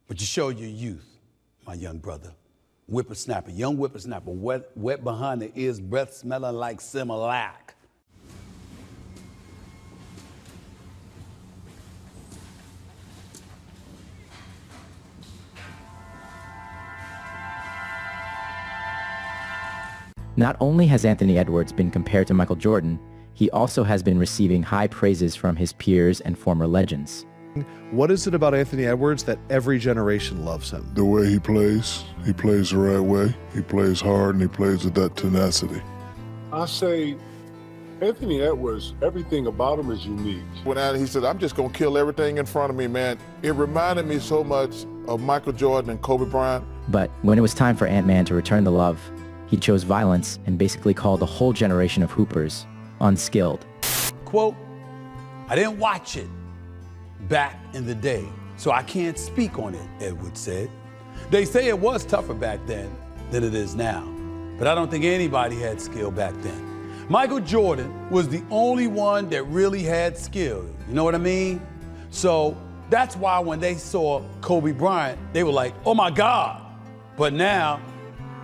But you show your youth, my young brother. Whippersnapper, young whippersnapper, wet behind the ears, breath smelling like Similac. Not only has Anthony Edwards been compared to Michael Jordan, he also has been receiving high praises from his peers and former legends. What is it about Anthony Edwards that every generation loves him? The way he plays the right way. He plays hard and he plays with that tenacity. I say Anthony Edwards, everything about him is unique. When he said, I'm just going to kill everything in front of me, man, it reminded me so much of Michael Jordan and Kobe Bryant. But when it was time for Ant-Man to return the love, he chose violence and basically called a whole generation of hoopers unskilled. Quote, I didn't watch it back in the day, so I can't speak on it, Edwards said. They say it was tougher back then than it is now, but I don't think anybody had skill back then. Michael Jordan was the only one that really had skill, you know what I mean? So that's why when they saw Kobe Bryant, they were like, oh my God. But now,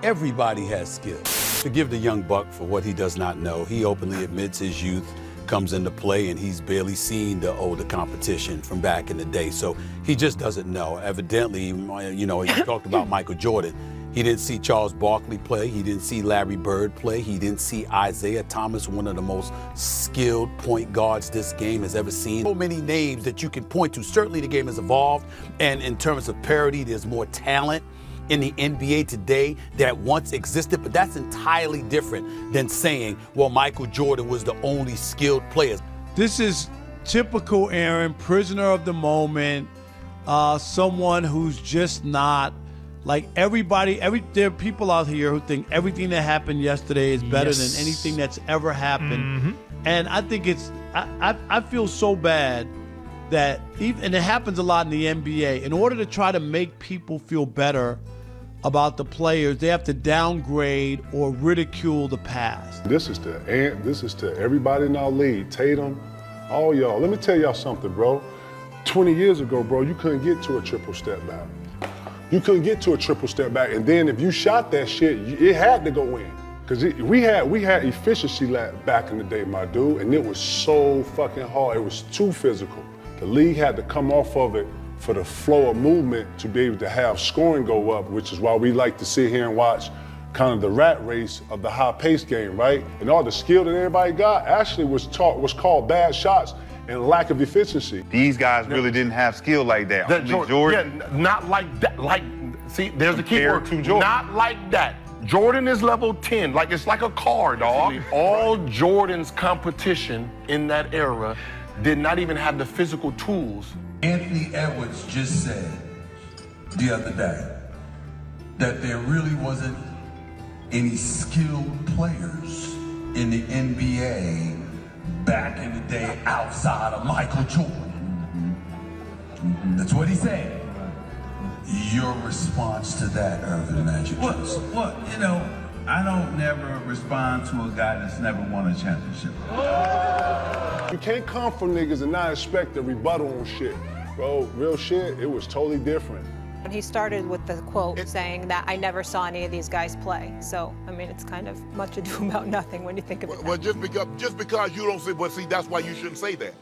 everybody has skill. Forgive the young buck for what he does not know. He openly admits his youth comes into play and he's barely seen the older competition from back in the day. So he just doesn't know. Evidently, you know, he talked about Michael Jordan. He didn't see Charles Barkley play. He didn't see Larry Bird play. He didn't see Isaiah Thomas, one of the most skilled point guards this game has ever seen. So many names that you can point to. Certainly the game has evolved, and in terms of parity, there's more talent in the NBA today that once existed, but that's entirely different than saying, well, Michael Jordan was the only skilled player. This is typical Aaron, prisoner of the moment, someone who's just not like everybody. There are people out here who think everything that happened yesterday is better than anything that's ever happened. And I think I feel so bad that and it happens a lot in the NBA. In order to try to make people feel better about the players, they have to downgrade or ridicule the past. This is to everybody in our league, Tatum, all y'all. Let me tell y'all something, bro. 20 years ago, bro, you couldn't get to a triple step back. You couldn't get to a triple step back, and then if you shot that shit, it had to go in. Because we had efficiency back in the day, my dude, and it was so fucking hard. It was too physical. The league had to come off of it for the flow of movement to be able to have scoring go up, which is why we like to sit here and watch kind of the rat race of the high-paced game, right? And all the skill that everybody got actually was called bad shots and lack of efficiency. These guys really didn't have skill like that. Jordan, yeah, not like that. See, there's the key word. Not like that. Jordan is level 10, like it's like a car, dog. All Jordan's competition in that era did not even have the physical tools. Anthony Edwards just said the other day that there really wasn't any skilled players in the NBA back in the day outside of Michael Jordan. That's what he said. Your response to that, Irvin Magic? What? You know, I don't never respond to a guy that's never won a championship. You can't come from niggas and not expect a rebuttal on shit. Bro, real shit, it was totally different. And he started with the quote saying that I never saw any of these guys play. So, I mean, it's kind of much ado about nothing when you think of it. Well, just because you don't see, but see, that's why you shouldn't say that.